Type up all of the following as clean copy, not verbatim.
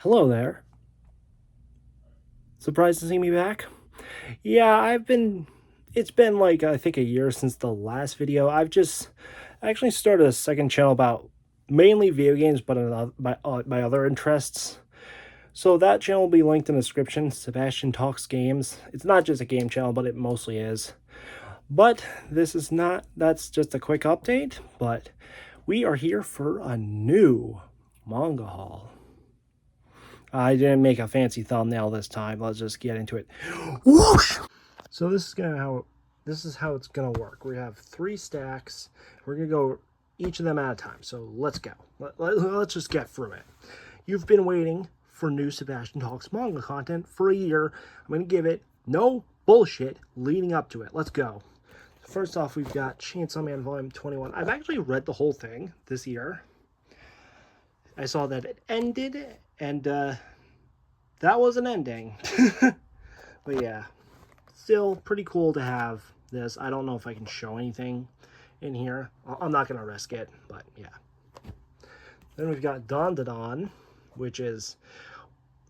Hello there. Surprised to see me back? Yeah, it's been like I think a year since the last video. I actually started a second channel about mainly video games, but my other interests. So that channel will be linked in the description. Sebastian Talks Games. It's not just a game channel, but it mostly is. But this is not. That's just a quick update. But we are here for a new manga haul. I didn't make a fancy thumbnail this time. Let's just get into it. Whoosh! So this is how it's gonna work. We have 3 stacks. We're gonna go each of them at a time. So let's go. Let's just get through it. You've been waiting for new Sebastian Talks manga content for a year. I'm gonna give it no bullshit leading up to it. Let's go. First off, we've got Chainsaw Man Volume 21. I've actually read the whole thing this year. I saw that it ended, and that was an ending. But yeah, still pretty cool to have this. I don't know if I can show anything in here. I'm not going to risk it, but yeah. Then we've got Don Da Don, which is...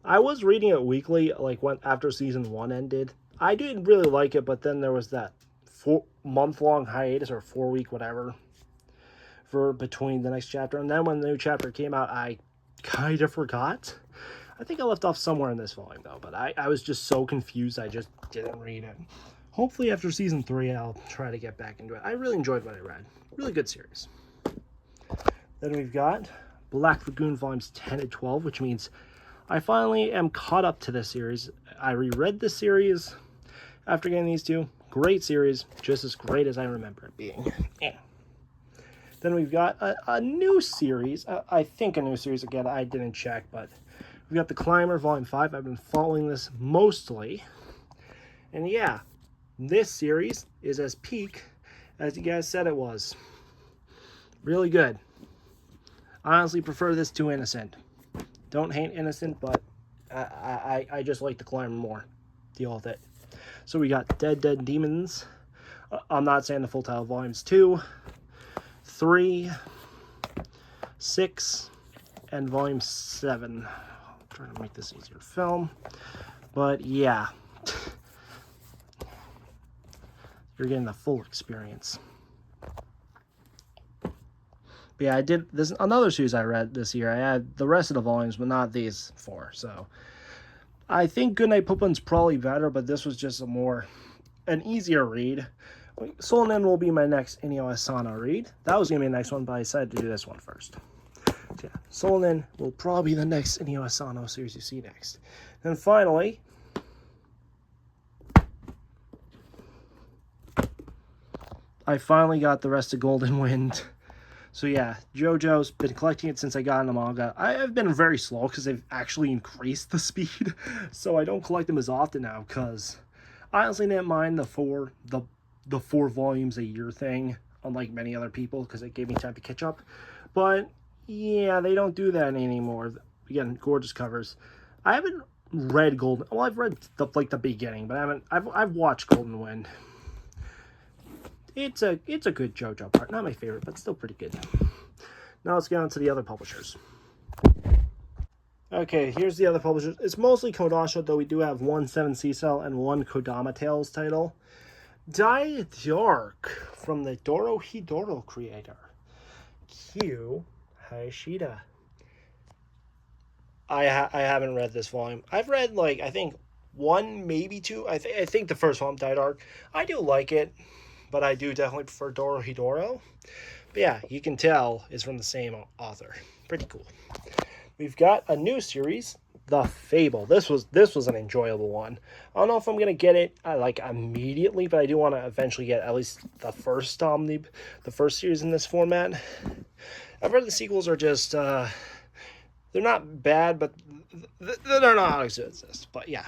I was reading it weekly, like after season 1 ended. I didn't really like it, but then there was that 4-month-long hiatus, or 4-week, whatever, for between the next chapter. And then when the new chapter came out, I kind of forgot. I think I left off somewhere in this volume, though, but I was just so confused, I just didn't read it. Hopefully after season 3, I'll try to get back into it. I really enjoyed what I read. Really good series. Then we've got Black Lagoon volumes 10 and 12, which means I finally am caught up to this series. I reread this series after getting these two. Great series, just as great as I remember it being. Yeah. Then we've got a new series. I think a new series. Again, I didn't check, but we've got The Climber, Volume 5. I've been following this mostly. And yeah, this series is as peak as you guys said it was. Really good. I honestly prefer this to Innocent. Don't hate Innocent, but I just like The Climber more. Deal with it. So we got Dead Demons. I'm not saying the full title. Volumes 2, 3, 6, and volume 7. I'm trying to make this easier to film. But yeah. You're getting the full experience. But yeah, there's another series I read this year. I had the rest of the volumes, but not these 4. So I think Goodnight Poopin's probably better, but this was just an easier read. Solnen will be my next Inyo Asano read. That was going to be the next one, but I decided to do this one first. So yeah, Solnen will probably be the next Inyo Asano series you see next. And finally, I finally got the rest of Golden Wind. So yeah, JoJo's been collecting it since I got into manga. I have been very slow because they've actually increased the speed. So I don't collect them as often now because I honestly didn't mind the 4 volumes a year thing, unlike many other people, because it gave me time to catch up. But yeah, they don't do that anymore. Again, gorgeous covers. I haven't read Golden. Well, I've read the beginning, but I've watched Golden Wind. It's a good JoJo part. Not my favorite, but still pretty good. Now let's get on to the other publishers. Okay, here's the other publishers. It's mostly Kodansha, though we do have one 7C Cell and one Kodama Tales title. Die Dark from the Dorohedoro creator, Kyu Hayashida. I haven't read this volume. I've read, like, I think 1, maybe 2. I think the first one, Die Dark. I do like it, but I do definitely prefer Dorohedoro. But yeah, you can tell it's from the same author. Pretty cool. We've got a new series, The Fable. This was an enjoyable one. I don't know if I'm gonna get it like immediately, but I do want to eventually get at least the first series in this format. I've read the sequels are just they're not bad, but they're not how to exist. But yeah,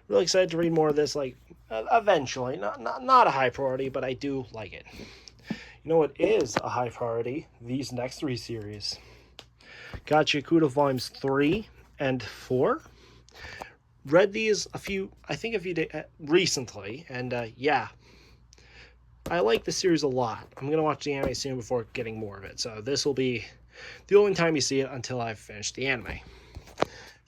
really excited to read more of this. Like eventually, not a high priority, but I do like it. You know what is a high priority? These next 3 series. Got Yakuta volumes 3 and 4. Read these a few days recently, and yeah, I like the series a lot. I'm gonna watch the anime soon before getting more of it, so this will be the only time you see it until I've finished the anime.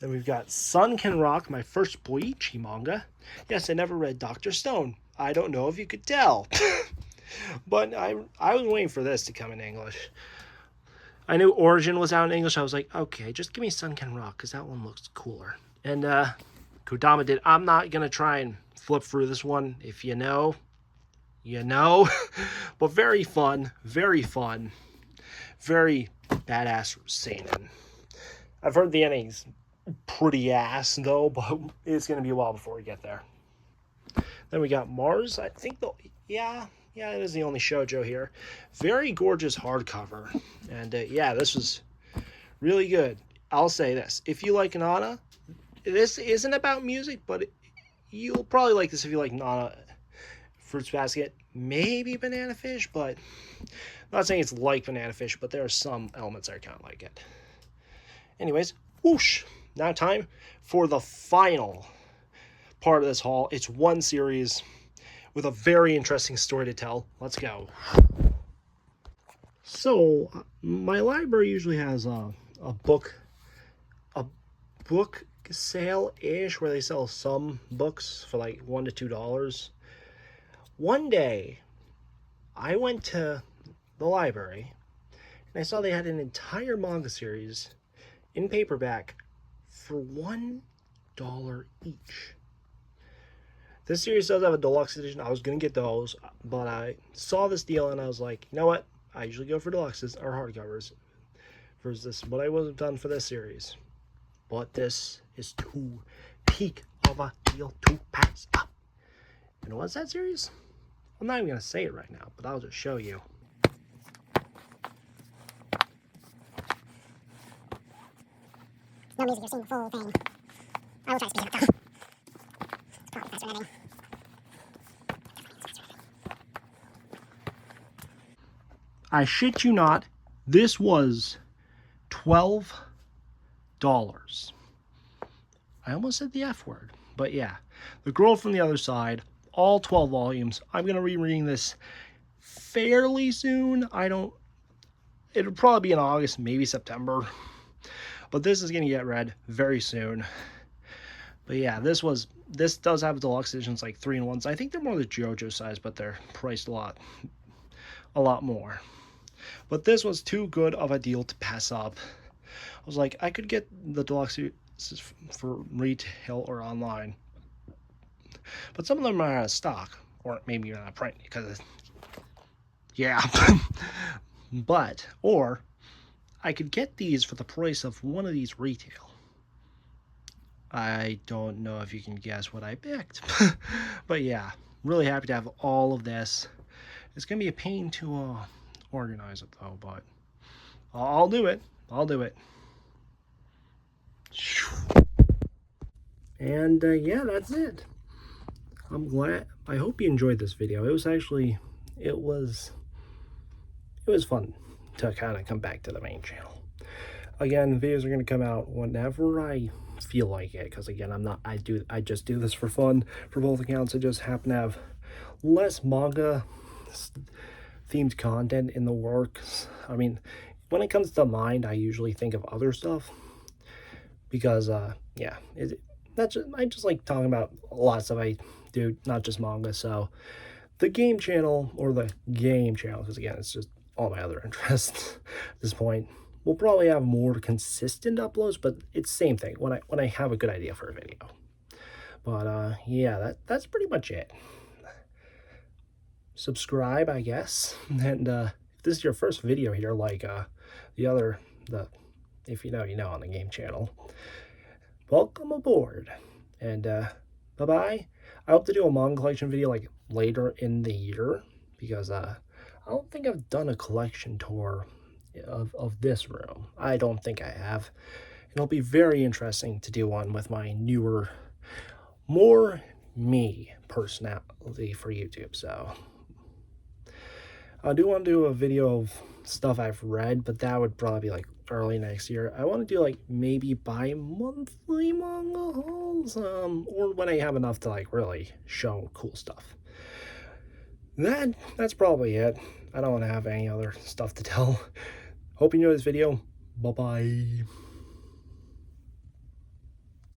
Then we've got Sun Can Rock, my first Boichi manga. Yes, I never read Dr. Stone. I don't know if you could tell. But I was waiting for this to come in English. I knew Origin was out in English. I was like, okay, just give me Sun Can Rock, because that one looks cooler. And Kodama did. I'm not going to try and flip through this one. If you know, you know. But very fun, very fun. Very badass seinen. I've heard the ending's pretty ass, though, but it's going to be a while before we get there. Then we got Mars. I think, yeah, it is the only shoujo here. Very gorgeous hardcover. And, yeah, this was really good. I'll say this. If you like Nana, this isn't about music, but you'll probably like this if you like Nana, Fruits Basket, maybe Banana Fish, but I'm not saying it's like Banana Fish, but there are some elements that are kind of like it. Anyways, whoosh. Now time for the final part of this haul. It's one series with a very interesting story to tell. Let's go. So, my library usually has a book sale-ish where they sell some books for like $1 to $2. One day, I went to the library and I saw they had an entire manga series in paperback for $1 each. This series does have a deluxe edition. I was going to get those, but I saw this deal and I was like, you know what? I usually go for deluxes or hardcovers. Versus this, what I would have done for this series. But this is too peak of a deal to pass up. And what's that series? I'm not even going to say it right now, but I'll just show you. No music, you're seeing the full thing. I will try to speed it up though. It's probably faster editing. I shit you not, this was $12. I almost said the F word, but yeah. The Girl from the Other Side, all 12 volumes. I'm going to be reading this fairly soon. It'll probably be in August, maybe September. But this is going to get read very soon. But yeah, this does have a deluxe edition. It's like 3-in-1s. I think they're more the JoJo size, but they're priced a lot more. But this was too good of a deal to pass up. I was like, I could get the deluxe for retail or online. But some of them are out of stock. Or maybe you're not print because, yeah. Or I could get these for the price of one of these retail. I don't know if you can guess what I picked. But yeah, really happy to have all of this. It's going to be a pain to organize it though, but I'll do it. And yeah, that's it. I'm glad. I hope you enjoyed this video. It was fun to kind of come back to the main channel. Again, videos are going to come out whenever I feel like it, because again, I just do this for fun for both accounts. I just happen to have less manga themed content in the works. I mean, when it comes to mind, I usually think of other stuff because yeah, I just like talking about a lot of stuff I do, not just manga. So the game channel, because again, it's just all my other interests at this point, we'll probably have more consistent uploads, but it's the same thing when I have a good idea for a video. But yeah, that's pretty much it. Subscribe, I guess, and if this is your first video here, like if you know, you know, on the game channel, welcome aboard, and bye-bye. I hope to do a manga collection video like later in the year, because I don't think I've done a collection tour of this room. I don't think I have. It'll be very interesting to do one with my newer, more me personality for YouTube. So I do want to do a video of stuff I've read, but that would probably be like early next year. I want to do like maybe bi-monthly manga hauls, or when I have enough to like really show cool stuff. That's probably it. I don't want to have any other stuff to tell. Hope you enjoyed this video. Bye-bye.